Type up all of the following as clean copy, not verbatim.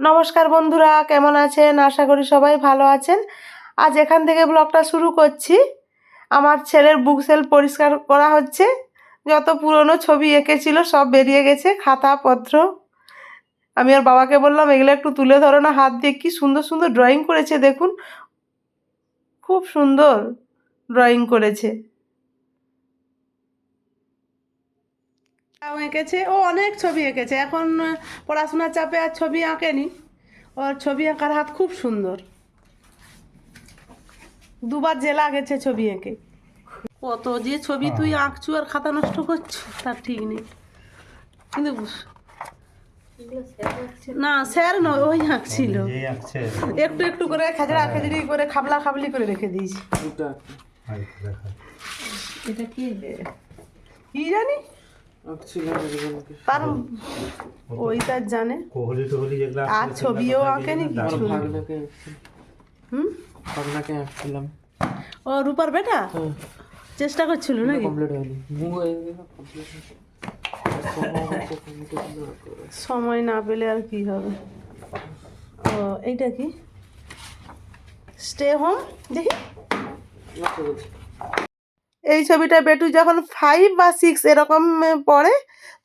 নমস্কার বন্ধুরা, কেমন আছেন? আশা করি সবাই ভালো আছেন। আজ এখান থেকে ব্লগটা শুরু করছি। আমার ছেলের বুক সেলফ পরিষ্কার করা হচ্ছে। যত পুরনো ছবি এঁকেছিল সব বেরিয়ে গেছে, খাতাপত্র। আমি আর বাবাকে বললাম এগুলো একটু তুলে ধরো না হাত দিয়ে। কি সুন্দর সুন্দর ড্রয়িং করেছে দেখুন, খুব সুন্দর ড্রয়িং করেছে। এঁকেছে, ও অনেক ছবি এঁকেছে। এখন পড়াশোনার চাপে আর ছবি আঁকেনি। ওর ছবি আঁকার হাত খুব সুন্দর। দুবার জেলা গেছে ছবি এঁকে। কত যে ছবি তুই আঁকছু আর খাতা নষ্ট করছু তার ঠিক নেই। কিন্তু না স্যার নয়, ওই আঁকছিল। একটু একটু করে খাজড়া খাজড়ি করে খাবলা খাবলি করে রেখে দিয়েছি। এটা কি কি জানি তার ওইটা জানে। আর ছবিও আঁকেনি কিছু না। ও রূপার বেটা চেষ্টা করছিল নাকি? সময় না পেলে আর কি হবে। ও এইটা কি স্টে হোম দেখি। এই ছবিটা বেটু যখন 5 বা 6 এরকম পড়ে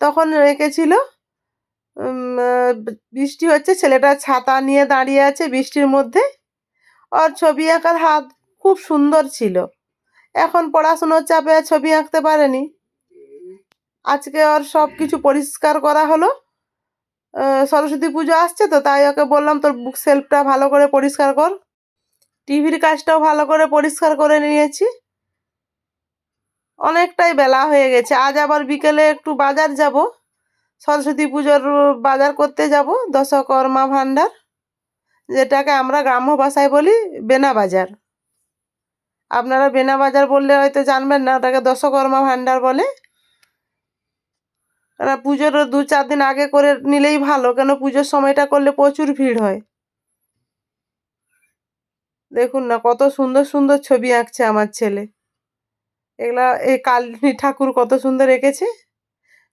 তখন রেখেছিল। বৃষ্টি হচ্ছে, ছেলেটা ছাতা নিয়ে দাঁড়িয়ে আছে বৃষ্টির মধ্যে। ওর ছবি আঁকার হাত খুব সুন্দর ছিল। এখন পড়াশুনোর চাপে ছবি আঁকতে পারেনি। আজকে ওর সব কিছু পরিষ্কার করা হলো। সরস্বতী পুজো আসছে তো, তাই ওকে বললাম তোর বুক সেলফটা ভালো করে পরিষ্কার কর। টিভির কাজটাও ভালো করে পরিষ্কার করে নিয়েছি। অনেকটাই বেলা হয়ে গেছে। আজ আবার বিকেলে একটু বাজার যাব, সরস্বতী পুজোর বাজার করতে যাব। দশকর্মা ভাণ্ডার, যেটাকে আমরা গ্রাম্য ভাষায় বলি বেনা বাজার। আপনারা বেনা বাজার বললে হয়তো জানবেন না, ওটাকে দশকর্মা ভাণ্ডার বলে। পুজোর 2-4 দিন আগে করে নিলেই ভালো, কেন পুজোর সময়টা করলে প্রচুর ভিড় হয়। দেখুন না কত সুন্দর সুন্দর ছবি আঁকছে আমার ছেলে। এগুলা এই কালী ঠাকুর কত সুন্দর এঁকেছে।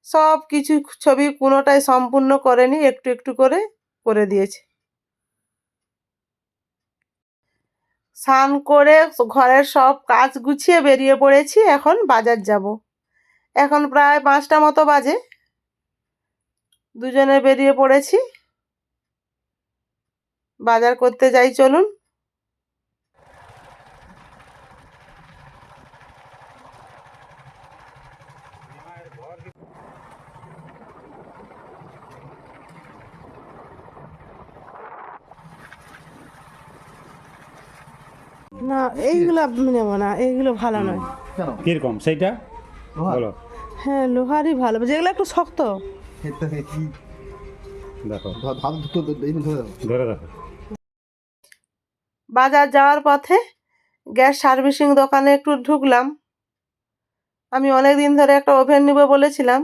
সব কিছু ছবি কোনোটাই সম্পূর্ণ করেনি, একটু একটু করে করে দিয়েছে। স্নান করে ঘরের সব কাজ গুছিয়ে বেরিয়ে পড়েছি, এখন বাজার যাব। এখন প্রায় 5টা মতো বাজে। দুজনে বেরিয়ে পড়েছি, বাজার করতে যাই চলুন। না এইগুলো নেব না, এইগুলো ভালো নয়। কিরকম সেইটা বলো? হ্যাঁ লোহারই ভালো, যেগুলো একটু শক্ত। দেখো ধরে দেখো। বাজার যাওয়ার পথে গ্যাস সার্ভিসিং দোকানে একটু ঢুকলাম। আমি অনেক দিন ধরে একটা ওভেন নিব বলেছিলাম,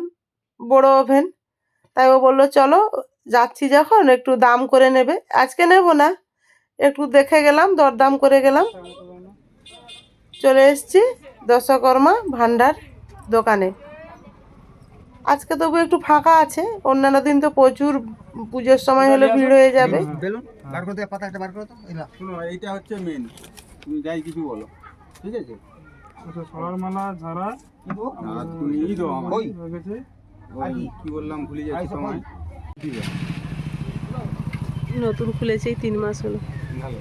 বড় ওভেন। তাই ও বললো চলো, যাচ্ছি যখন একটু দাম করে নেবে। আজকে নেব না, একটু দেখে গেলাম, দরদাম করে গেলাম। চলে এসেছি দশকর্মা ভাণ্ডার দোকানে। আজকে তবু একটু ফাঁকা আছে, অন্যান্য দিন তো প্রচুর পুজোর সময় হলে ভিড় হয়ে যাবে। এইটা হচ্ছে মেন, তুমি যাই কিছু বলো, ঠিক আছে? সরার মালা ঝাড়া তুমি দাও আমার কি বললাম ভুলে যাচ্ছি সময়। নতুন খুলেছে, 3 মাস হলো। ভালো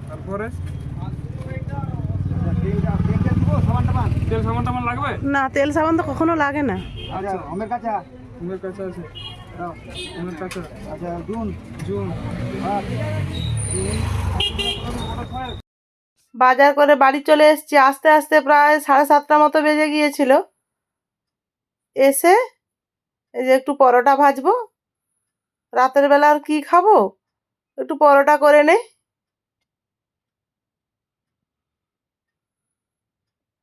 তারপরে তেল সাবান টামান লাগবে না, তেল সাবান তো কখনো লাগে না। আচ্ছা আমার কাছে আছে আমার কাছে। আচ্ছা জুন বাজার করে বাড়ি চলে এসেছি। আস্তে আস্তে প্রায় 7:30 মতো বেজে গিয়েছিল। এসে এই যে একটু পরোটা ভাজবো। রাতের বেলা আর কি খাবো, একটু পরোটা করে নেই।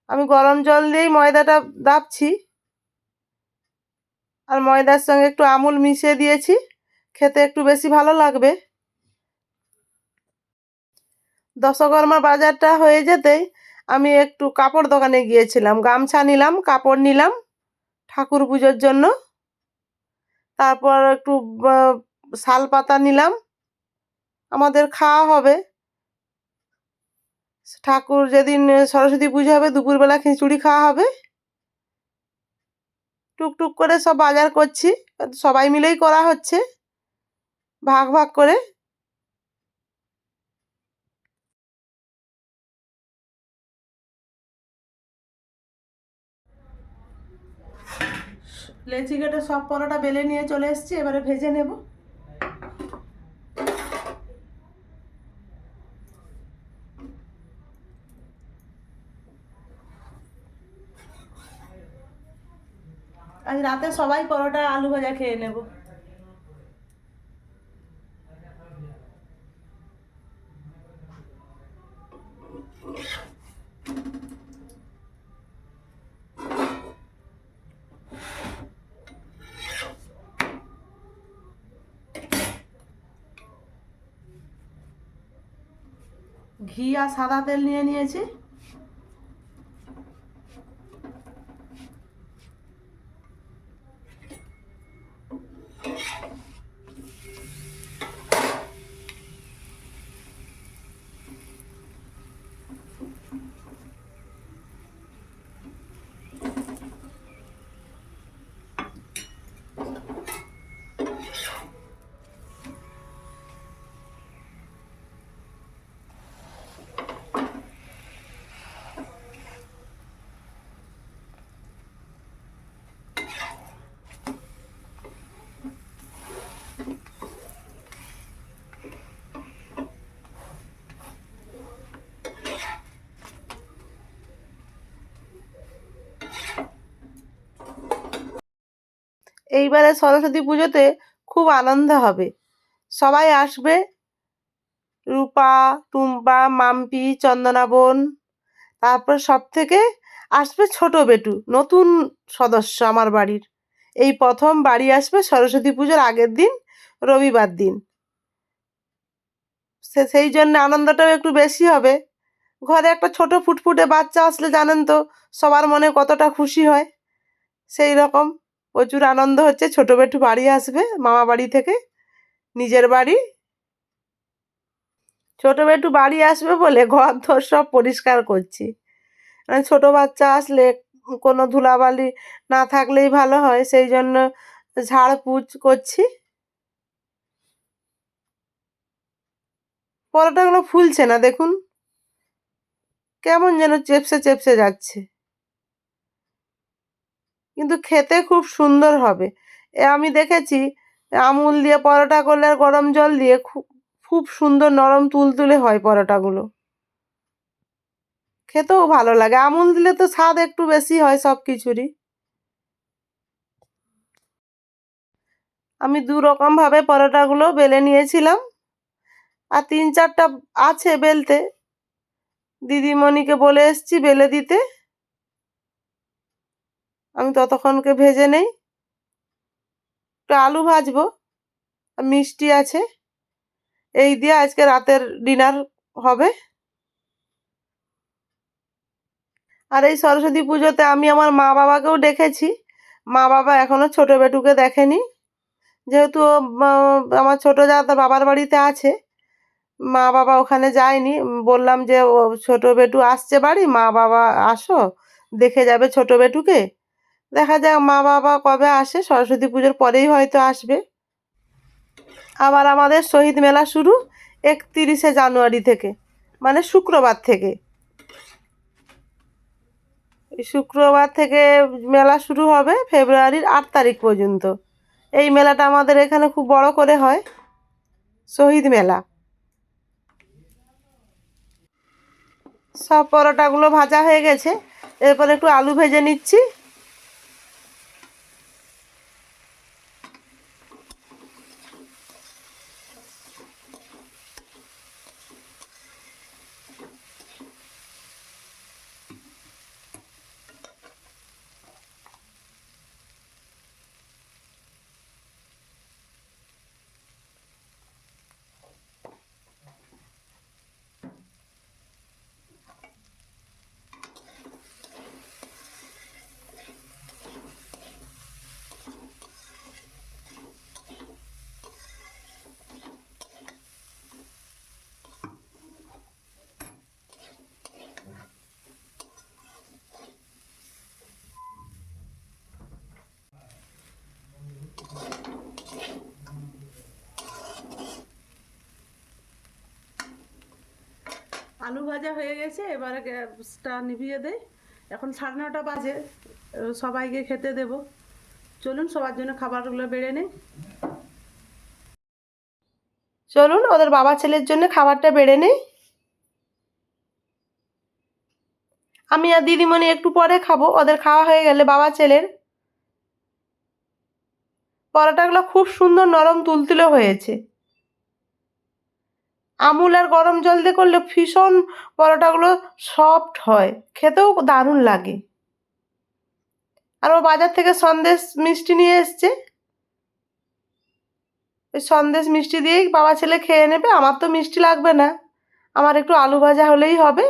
আমি গরম জল দিয়েই ময়দাটা দাবছি, আর ময়দার সঙ্গে একটু আমুল মিশিয়ে দিয়েছি, খেতে একটু বেশি ভালো লাগবে। দশকর্মা বাজারটা হয়ে যেতেই আমি একটু কাপড় দোকানে গিয়েছিলাম, গামছা নিলাম, কাপড় নিলাম ঠাকুর পুজোর জন্য। তারপর একটু শাল পাতা নিলাম, আমাদের খাওয়া হবে। ঠাকুর যেদিন সরস্বতী পুজো হবে দুপুরবেলা খিচুড়ি খাওয়া হবে। টুকটুক করে সব বাজার করছি, সবাই মিলেই করা হচ্ছে ভাগ ভাগ করে। লেচি কেটে সব পরোটা বেলে নিয়ে চলে এসেছি, এবারে ভেজে নেব। আজ রাতে সবাই পরোটা আলু ভাজা খেয়ে নেব। ঘি আর সাদা তেল নিয়ে নিয়েছি। এইবারে সরস্বতী পুজোতে খুব আনন্দ হবে, সবাই আসবে। রূপা, টুম্পা, মাম্পি, চন্দনা বোন, তারপর সব থেকে আসবে ছোট বেটু, নতুন সদস্য আমার বাড়ির। এই প্রথম বাড়ি আসবে সরস্বতী পুজোর আগের দিন, রবিবার দিন। সেই জন্য আনন্দটাও একটু বেশি হবে। ঘরে একটা ছোট ফুটফুটে বাচ্চা আসলে জানেন তো সবার মনে কতটা খুশি হয়। সেই রকম প্রচুর আনন্দ হচ্ছে। ছোট বেটু বাড়ি আসবে মামা বাড়ি থেকে, নিজের বাড়ি। ছোট বেটু বাড়ি আসবে বলে ঘর ধর সব পরিষ্কার করছি। মানে ছোট বাচ্চা আসলে কোনো ধুলাবালি না থাকলেই ভালো হয়, সেই জন্য ঝাড়পুছ করছি। পরোটাগুলো ফুলছে না দেখুন, কেমন যেন চেপসে চেপসে যাচ্ছে, কিন্তু খেতে খুব সুন্দর হবে। আমি দেখেছি আমুল দিয়ে পরোটা করলে আর গরম জল দিয়ে খুব খুব সুন্দর নরম তুলতুলে হয় পরোটাগুলো, খেতেও ভালো লাগে। আমুল দিলে তো স্বাদ একটু বেশি হয় সব কিছুরই। আমি দু রকম ভাবে পরোটাগুলো বেলে নিয়েছিলাম, আর 3-4টা আছে বেলতে। দিদিমণিকে বলে এসছি বেলে দিতে, আমি ততক্ষণকে ভেজে নেই। একটু আলু ভাজবো, আর মিষ্টি আছে। এই দিয়ে আজকে রাতের ডিনার হবে। আর এই সরস্বতী পুজোতে আমি আমার মা বাবাকেও ডেকেছি। মা বাবা এখনো ছোট বেটুকে দেখেনি, যেহেতু ও, আমার ছোট যা তার বাবার বাড়িতে আছে, মা বাবা ওখানে যায়নি। বললাম যে ও ছোট বেটু আসছে বাড়ি, মা বাবা আসো দেখে যাবে ছোট বেটুকে। দেখা যাক মা বাবা কবে আসে, সরস্বতী পুজোর পরেই হয়তো আসবে। আবার আমাদের শহীদ মেলা শুরু 31শে জানুয়ারি থেকে, মানে শুক্রবার থেকে। এই শুক্রবার থেকে মেলা শুরু হবে ফেব্রুয়ারির 8 তারিখ পর্যন্ত। এই মেলাটা আমাদের এখানে খুব বড় করে হয়, শহীদ মেলা। সব পরোটাগুলো ভাজা হয়ে গেছে, এরপর একটু আলু ভেজে নিচ্ছি। আলু ভাজা হয়ে গেছে, এবারে গ্যাসটা নিভিয়ে দেই। এখন 9:30 বাজে, সবাইকে খেতে দেব। চলুন সবার জন্য খাবারগুলো বেড়ে নেই। চলুন ওদের বাবা ছেলের জন্য খাবারটা বেড়ে নেই। আমি আর দিদিমণি একটু পরে খাবো, ওদের খাওয়া হয়ে গেলে বাবা ছেলের। পরোটাগুলো খুব সুন্দর নরম তুলতুলে হয়েছে। আমুল আর গরম জল দিয়ে করলে ভীষণ পরোটাগুলো সফট হয়, খেতেও দারুণ লাগে। আর ও বাজার থেকে সন্দেশ মিষ্টি নিয়ে এসছে, ওই সন্দেশ মিষ্টি দিয়েই বাবা ছেলে খেয়ে নেবে। আমার তো মিষ্টি লাগবে না, আমার একটু আলু ভাজা হলেই হবে।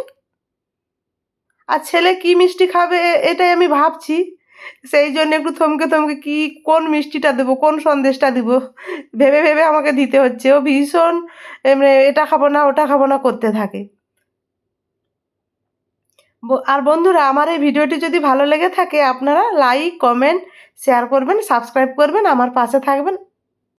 আর ছেলে কি মিষ্টি খাবে এটাই আমি ভাবছি, সেই জন্য একটু থমকে থমকে কি কোন মিষ্টিটা দেবো, কোন সন্দেশটা দিব ভেবে ভেবে আমাকে দিতে হচ্ছে। ও ভীষণ এটা খাবো না ওটা খাবো না করতে থাকে। আর বন্ধুরা, আমার এই ভিডিওটি যদি ভালো লেগে থাকে আপনারা লাইক, কমেন্ট, শেয়ার করবেন, সাবস্ক্রাইব করবেন, আমার পাশে থাকবেন।